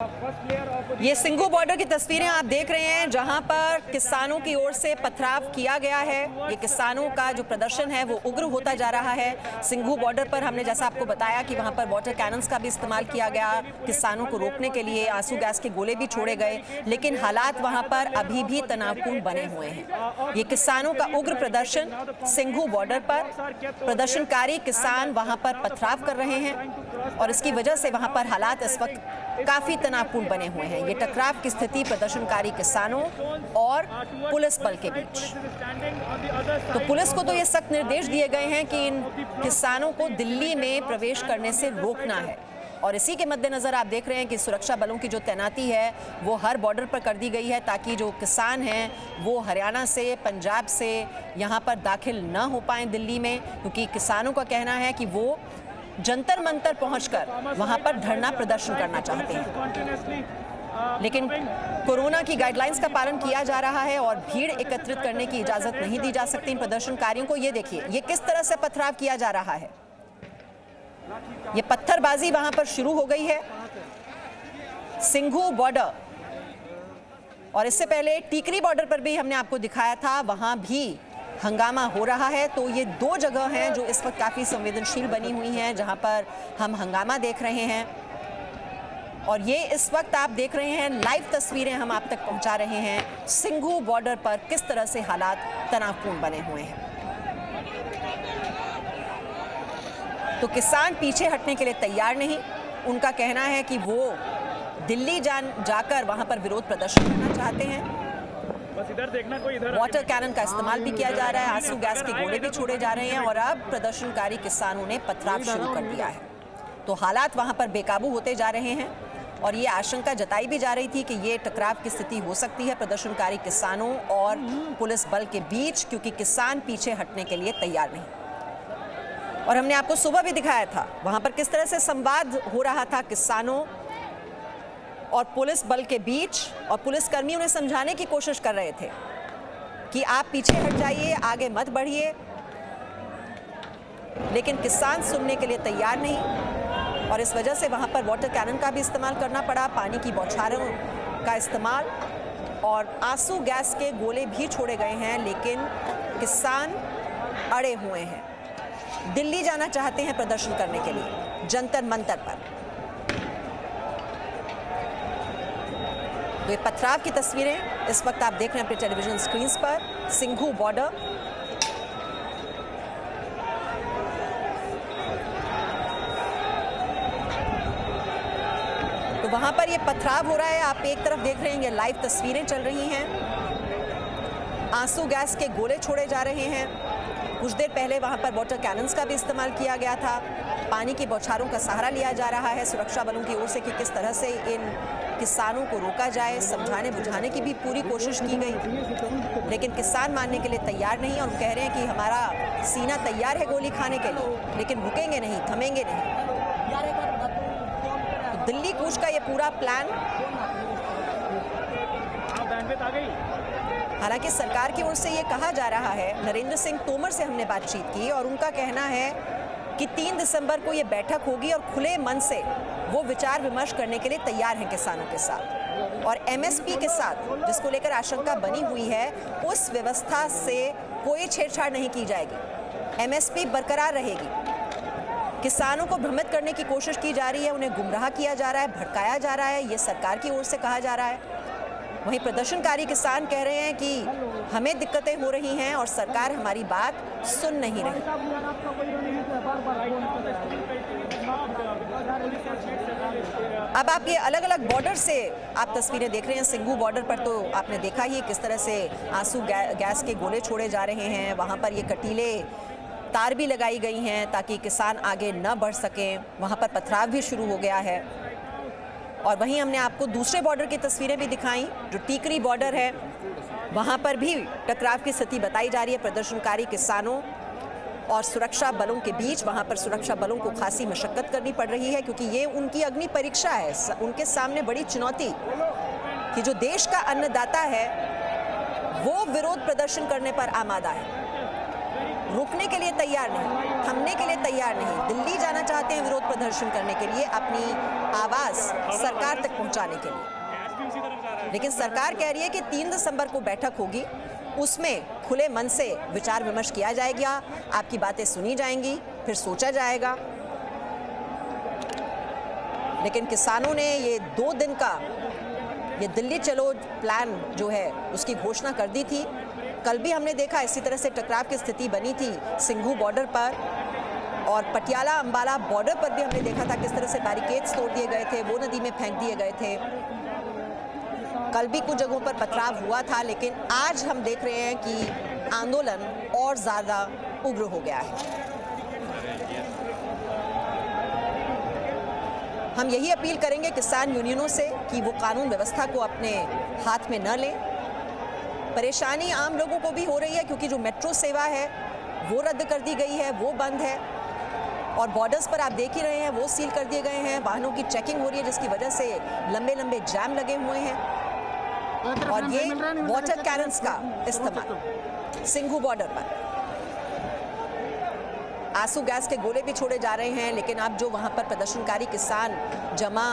ये सिंघू बॉर्डर की तस्वीरें आप देख रहे हैं, जहां पर किसानों की ओर से पथराव किया गया है। ये किसानों का जो प्रदर्शन है वो उग्र होता जा रहा है। सिंघू बॉर्डर पर हमने जैसा आपको बताया कि वहां पर वाटर कैनन्स का भी इस्तेमाल किया गया, किसानों को रोकने के लिए आंसू गैस के गोले भी छोड़े गए, लेकिन हालात वहां पर अभी भी तनावपूर्ण बने हुए हैं। ये किसानों का उग्र प्रदर्शन सिंघू बॉर्डर पर, प्रदर्शनकारी किसान वहां पर पथराव कर रहे हैं और इसकी वजह से वहां पर हालात इस वक्त काफी तनावपूर्ण बने हुए हैं। ये टकराव की स्थिति प्रदर्शनकारी किसानों और पुलिस बल के बीच। तो पुलिस को तो ये सख्त निर्देश दिए गए हैं कि इन किसानों को दिल्ली में प्रवेश करने से रोकना है और इसी के मद्देनजर आप देख रहे हैं कि सुरक्षा बलों की जो तैनाती है वो हर बॉर्डर पर कर दी गई है, ताकि जो किसान हैं वो हरियाणा से, पंजाब से यहाँ पर दाखिल न हो पाएं दिल्ली में, क्योंकि किसानों का कहना है कि वो जंतर मंतर पहुंचकर वहां पर धरना प्रदर्शन करना चाहते हैं, लेकिन कोरोना की गाइडलाइंस का पालन किया जा रहा है और भीड़ एकत्रित करने की इजाजत नहीं दी जा सकती इन प्रदर्शनकारियों को। ये देखिए, ये किस तरह से पथराव किया जा रहा है। ये पत्थरबाजी वहां पर शुरू हो गई है सिंघू बॉर्डर, और इससे पहले टीकरी बॉर्डर पर भी हमने आपको दिखाया था, वहां भी हंगामा हो रहा है। तो ये दो जगह हैं जो इस वक्त काफ़ी संवेदनशील बनी हुई हैं, जहां पर हम हंगामा देख रहे हैं। और ये इस वक्त आप देख रहे हैं, लाइव तस्वीरें हम आप तक पहुंचा रहे हैं सिंघू बॉर्डर पर किस तरह से हालात तनावपूर्ण बने हुए हैं। तो किसान पीछे हटने के लिए तैयार नहीं, उनका कहना है कि वो दिल्ली जाकर वहां पर विरोध प्रदर्शन करना चाहते हैं। बस इधर देखना, कोई इधर वाटर कैनन का इस्तेमाल भी किया जा रहा है, आंसू गैस के गोले भी छोड़े जा रहे हैं और अब प्रदर्शनकारी किसानों ने पथराव शुरू कर दिया है। तो हालात वहां पर बेकाबू होते जा रहे हैं और ये आशंका जताई भी जा रही थी कि ये टकराव की स्थिति हो सकती है प्रदर्शनकारी किसानों और पुलिस बल के बीच, क्योंकि किसान पीछे हटने के लिए तैयार नहीं। और हमने आपको सुबह भी दिखाया था वहां पर किस तरह से संवाद हो रहा था किसानों और पुलिस बल के बीच, और पुलिसकर्मी उन्हें समझाने की कोशिश कर रहे थे कि आप पीछे हट जाइए, आगे मत बढ़िए, लेकिन किसान सुनने के लिए तैयार नहीं और इस वजह से वहां पर वाटर कैनन का भी इस्तेमाल करना पड़ा, पानी की बौछारों का इस्तेमाल, और आंसू गैस के गोले भी छोड़े गए हैं, लेकिन किसान अड़े हुए हैं, दिल्ली जाना चाहते हैं प्रदर्शन करने के लिए जंतर मंतर पर। तो ये पथराव की तस्वीरें इस वक्त आप देख रहे हैं अपने टेलीविजन स्क्रीन पर, सिंघू बॉर्डर। तो वहां पर ये पथराव हो रहा है, आप एक तरफ देख रहे हैं, ये लाइव तस्वीरें चल रही हैं, आंसू गैस के गोले छोड़े जा रहे हैं। कुछ देर पहले वहां पर वाटर कैनन्स का भी इस्तेमाल किया गया था, पानी की बौछारों का सहारा लिया जा रहा है सुरक्षा बलों की ओर से कि किस तरह से इन किसानों को रोका जाए, समझाने बुझाने की भी पूरी कोशिश की गई, लेकिन किसान मानने के लिए तैयार नहीं और कह रहे हैं कि हमारा सीना तैयार है गोली खाने के लिए, लेकिन रुकेंगे नहीं, थमेंगे नहीं। तो दिल्ली कूच का ये पूरा प्लान, हालांकि सरकार की ओर से ये कहा जा रहा है, नरेंद्र सिंह तोमर से हमने बातचीत की और उनका कहना है कि 3 दिसंबर को ये बैठक होगी और खुले मन से वो विचार विमर्श करने के लिए तैयार हैं किसानों के साथ, और एमएसपी के साथ जिसको लेकर आशंका बनी हुई है उस व्यवस्था से कोई छेड़छाड़ नहीं की जाएगी, एमएसपी बरकरार रहेगी। किसानों को भ्रमित करने की कोशिश की जा रही है, उन्हें गुमराह किया जा रहा है, भड़काया जा रहा है, ये सरकार की ओर से कहा जा रहा है। वहीं प्रदर्शनकारी किसान कह रहे हैं कि हमें दिक्कतें हो रही हैं और सरकार हमारी बात सुन नहीं रही। अब आप ये अलग अलग बॉर्डर से आप तस्वीरें देख रहे हैं सिंघू बॉर्डर पर, तो आपने देखा ही किस तरह से आंसू गैस के गोले छोड़े जा रहे हैं, वहां पर ये कटीले तार भी लगाई गई हैं ताकि किसान आगे न बढ़ सकें, वहां पर पथराव भी शुरू हो गया है। और वहीं हमने आपको दूसरे बॉर्डर की तस्वीरें भी दिखाई, जो टीकरी बॉर्डर है, वहां पर भी टकराव की स्थिति बताई जा रही है प्रदर्शनकारी किसानों और सुरक्षा बलों के बीच। वहां पर सुरक्षा बलों को खासी मशक्कत करनी पड़ रही है, क्योंकि ये उनकी अग्नि परीक्षा है, उनके सामने बड़ी चुनौती कि जो देश का अन्नदाता है वो विरोध प्रदर्शन करने पर आमादा है। रुकने के लिए तैयार नहीं, थमने के लिए तैयार नहीं, दिल्ली जाना चाहते हैं विरोध प्रदर्शन करने के लिए, अपनी आवाज सरकार तक पहुंचाने के लिए। लेकिन सरकार कह रही है कि 3 दिसंबर को बैठक होगी, उसमें खुले मन से विचार विमर्श किया जाएगा, आपकी बातें सुनी जाएंगी, फिर सोचा जाएगा। लेकिन किसानों ने ये 2 दिन का ये दिल्ली चलो प्लान जो है उसकी घोषणा कर दी थी। कल भी हमने देखा इसी तरह से टकराव की स्थिति बनी थी सिंघू बॉर्डर पर, और पटियाला अंबाला बॉर्डर पर भी हमने देखा था किस तरह से बैरिकेड्स तोड़ दिए गए थे, वो नदी में फेंक दिए गए थे। कल भी कुछ जगहों पर पथराव हुआ था, लेकिन आज हम देख रहे हैं कि आंदोलन और ज़्यादा उग्र हो गया है। हम यही अपील करेंगे किसान यूनियनों से कि वो कानून व्यवस्था को अपने हाथ में न लें। परेशानी आम लोगों को भी हो रही है क्योंकि जो मेट्रो सेवा है वो रद्द कर दी गई है, वो बंद है, और बॉर्डर्स पर आप देख ही रहे हैं वो सील कर दिए गए हैं। वाहनों की चेकिंग हो रही है जिसकी वजह से लंबे लंबे जाम लगे हुए हैं, और ये वाटर कैनन्स का इस्तेमाल सिंघू बॉर्डर पर, आंसू गैस के गोले भी छोड़े जा रहे हैं। लेकिन अब जो वहां पर प्रदर्शनकारी किसान जमा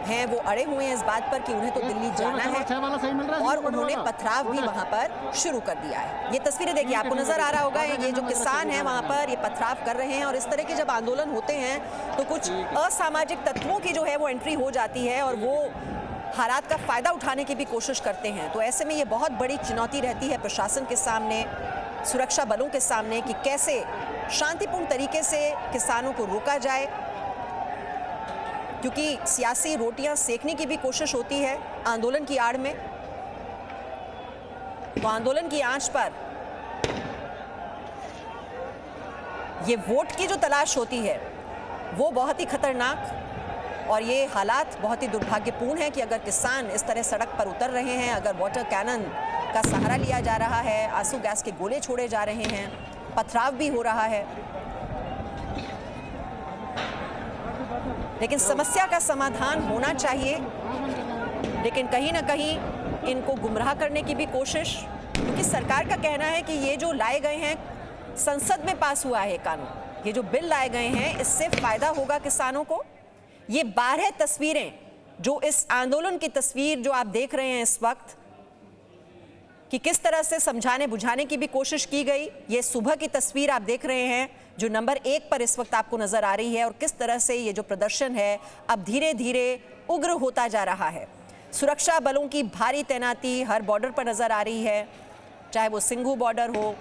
हैं वो अड़े हुए हैं इस बात पर कि उन्हें तो दिल्ली जाना है, और उन्होंने पथराव भी वहां पर शुरू कर दिया है। ये तस्वीरें देखिए, आपको नजर आ रहा होगा, ये जो किसान हैं वहां पर ये पथराव कर रहे हैं। और इस तरह के जब आंदोलन होते हैं तो कुछ असामाजिक तत्वों की जो है वो एंट्री हो जाती है, और वो हालात का फायदा उठाने की भी कोशिश करते हैं। तो ऐसे में ये बहुत बड़ी चुनौती रहती है प्रशासन के सामने, सुरक्षा बलों के सामने, कि कैसे शांतिपूर्ण तरीके से किसानों को रोका जाए, क्योंकि सियासी रोटियां सेकने की भी कोशिश होती है आंदोलन की आड़ में। तो आंदोलन की आंच पर ये वोट की जो तलाश होती है वो बहुत ही खतरनाक, और ये हालात बहुत ही दुर्भाग्यपूर्ण है कि अगर किसान इस तरह सड़क पर उतर रहे हैं, अगर वाटर कैनन का सहारा लिया जा रहा है, आंसू गैस के गोले छोड़े जा रहे हैं, पथराव भी हो रहा है। लेकिन समस्या का समाधान होना चाहिए, लेकिन कहीं ना कहीं इनको गुमराह करने की भी कोशिश, क्योंकि सरकार का कहना है कि ये जो लाए गए हैं, संसद में पास हुआ है कानून, ये जो बिल लाए गए हैं इससे फायदा होगा किसानों को। ये 12 तस्वीरें जो इस आंदोलन की तस्वीर जो आप देख रहे हैं इस वक्त, कि किस तरह से समझाने बुझाने की भी कोशिश की गई। ये सुबह की तस्वीर आप देख रहे हैं जो नंबर 1 पर इस वक्त आपको नजर आ रही है, और किस तरह से ये जो प्रदर्शन है अब धीरे धीरे उग्र होता जा रहा है। सुरक्षा बलों की भारी तैनाती हर बॉर्डर पर नजर आ रही है, चाहे वो सिंघू बॉर्डर हो,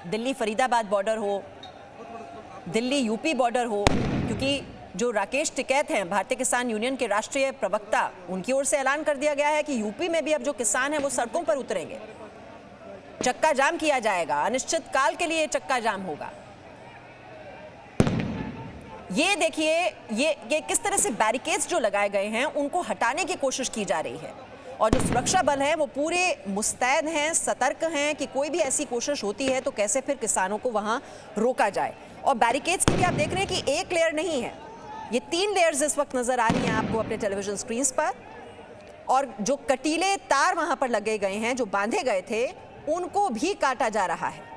दिल्ली फरीदाबाद बॉर्डर हो, दिल्ली यूपी बॉर्डर हो, क्योंकि जो राकेश टिकैत हैं भारतीय किसान यूनियन के राष्ट्रीय प्रवक्ता, उनकी ओर से ऐलान कर दिया गया है कि यूपी में भी अब जो किसान हैं वो सड़कों पर उतरेंगे, चक्का जाम किया जाएगा, अनिश्चित काल के लिए चक्का जाम होगा। ये देखिए ये किस तरह से बैरिकेड्स जो लगाए गए हैं उनको हटाने की कोशिश की जा रही है, और जो सुरक्षा बल हैं वो पूरे मुस्तैद हैं, सतर्क हैं कि कोई भी ऐसी कोशिश होती है तो कैसे फिर किसानों को वहां रोका जाए। और बैरिकेड्स की भी आप देख रहे हैं कि एक लेयर नहीं है, ये 3 लेयर्स इस वक्त नजर आ रही हैं आपको अपने टेलीविजन स्क्रीन पर, और जो कटीले तार वहां पर लगे गए हैं जो बांधे गए थे उनको भी काटा जा रहा है।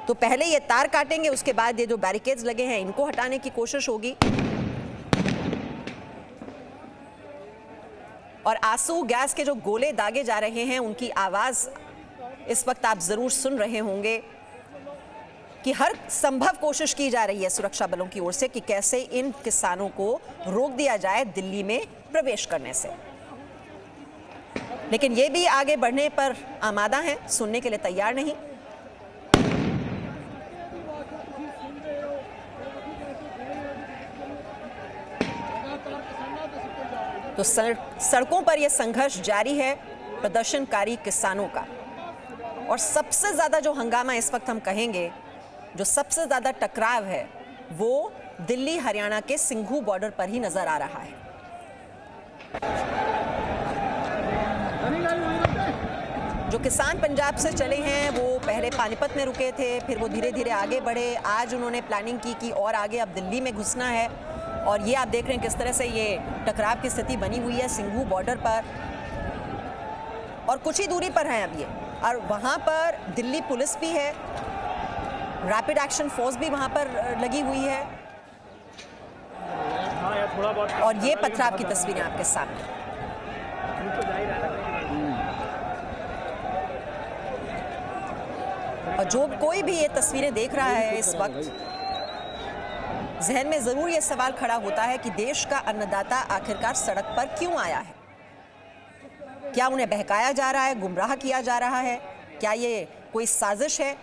तो पहले ये तार काटेंगे, उसके बाद ये जो बैरिकेड्स लगे हैं इनको हटाने की कोशिश होगी। और आंसू गैस के जो गोले दागे जा रहे हैं उनकी आवाज इस वक्त आप जरूर सुन रहे होंगे कि हर संभव कोशिश की जा रही है सुरक्षा बलों की ओर से कि कैसे इन किसानों को रोक दिया जाए दिल्ली में प्रवेश करने से। लेकिन ये भी आगे बढ़ने पर आमादा हैं, सुनने के लिए तैयार नहीं। तो सड़कों पर यह संघर्ष जारी है प्रदर्शनकारी किसानों का, और सबसे ज्यादा जो हंगामा इस वक्त हम कहेंगे, जो सबसे ज्यादा टकराव है वो दिल्ली हरियाणा के सिंघू बॉर्डर पर ही नजर आ रहा है। जो किसान पंजाब से चले हैं वो पहले पानीपत में रुके थे, फिर वो धीरे धीरे आगे बढ़े। आज उन्होंने प्लानिंग की कि और आगे अब दिल्ली में घुसना है, और ये आप देख रहे हैं किस तरह से ये टकराव की स्थिति बनी हुई है सिंघू बॉर्डर पर, और कुछ ही दूरी पर है अब ये, और वहां पर दिल्ली पुलिस भी है रैपिड एक्शन फोर्स भी वहां पर लगी हुई है हाँ यार थोड़ा बहुत और ये पथराव की तस्वीरें आपके सामने। और जो कोई भी ये तस्वीरें देख रहा है इस वक्त, जहन में जरूर ये सवाल खड़ा होता है कि देश का अन्नदाता आखिरकार सड़क पर क्यों आया है? क्या उन्हें बहकाया जा रहा है, गुमराह किया जा रहा है? क्या ये कोई साजिश है?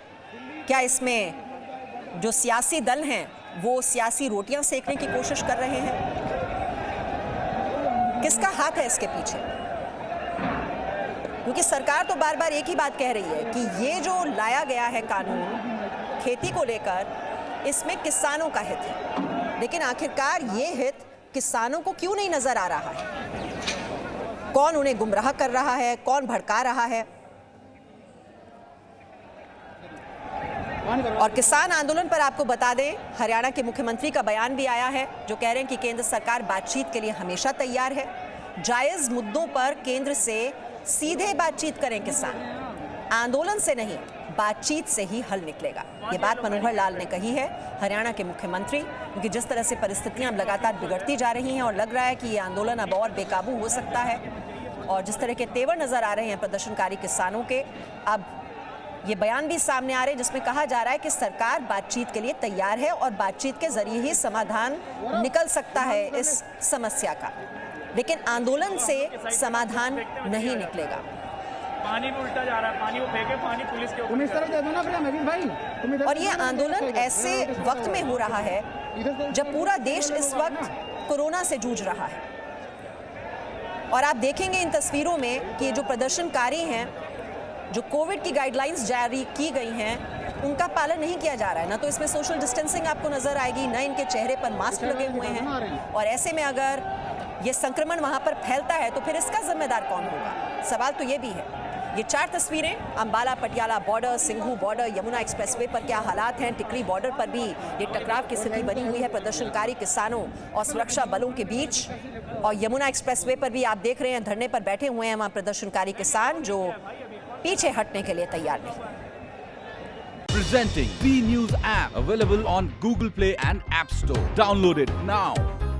क्या इसमें जो सियासी दल हैं वो सियासी रोटियां सेकने की कोशिश कर रहे हैं? किसका हाथ है इसके पीछे? क्योंकि सरकार तो बार बार एक ही बात कह रही है कि ये जो लाया गया है कानून खेती को लेकर, इसमें किसानों का हित है, लेकिन आखिरकार ये हित किसानों को क्यों नहीं नजर आ रहा है? कौन उन्हें गुमराह कर रहा है, कौन भड़का रहा है? और किसान आंदोलन पर आपको बता दें, हरियाणा के मुख्यमंत्री का बयान भी आया है जो कह रहे हैं कि केंद्र सरकार बातचीत के लिए हमेशा तैयार है। जायज मुद्दों पर केंद्र से सीधे बातचीत करें किसान, आंदोलन से नहीं, बातचीत से ही हल निकलेगा। ये बात मनोहर लाल ने कही है, हरियाणा के मुख्यमंत्री, क्योंकि जिस तरह से परिस्थितियां अब लगातार बिगड़ती जा रही हैं और लग रहा है कि ये आंदोलन अब और बेकाबू हो सकता है, और जिस तरह के तेवर नजर आ रहे हैं प्रदर्शनकारी किसानों के, अब ये बयान भी सामने आ रहे हैं जिसमें कहा जा रहा है कि सरकार बातचीत के लिए तैयार है और बातचीत के जरिए ही समाधान निकल सकता है इस समस्या का, लेकिन आंदोलन से समाधान नहीं निकलेगा। पानी भी उल्टा जा रहा है, पानी वो फेंके, पानी पुलिस के ऊपर तरफ दे दो ना फिर नवीन भाई। और ये आंदोलन ऐसे वक्त में हो रहा है जब पूरा देश इस वक्त कोरोना से जूझ रहा है, और आप देखेंगे इन तस्वीरों में कि जो प्रदर्शनकारी हैं, जो कोविड की गाइडलाइंस जारी की गई हैं, उनका पालन नहीं किया जा रहा है। ना तो इसमें सोशल डिस्टेंसिंग आपको नजर आएगी, ना इनके चेहरे पर मास्क लगे हुए हैं, और ऐसे में अगर ये संक्रमण वहां पर फैलता है तो फिर इसका जिम्मेदार कौन होगा? सवाल तो ये भी है। ये 4 तस्वीरें Ambala Patiala border, Singhu border, Yamuna expressway पर क्या हालात हैं, टिकरी बॉर्डर पर भी ये टकराव की स्थिति बनी हुई है प्रदर्शनकारी किसानों और सुरक्षा बलों के बीच, और यमुना एक्सप्रेसवे पर भी आप देख रहे हैं धरने पर बैठे हुए हैं वहां प्रदर्शनकारी किसान जो पीछे हटने के लिए तैयार नहीं। Presenting V News app available on Google Play and App Store. Download it now.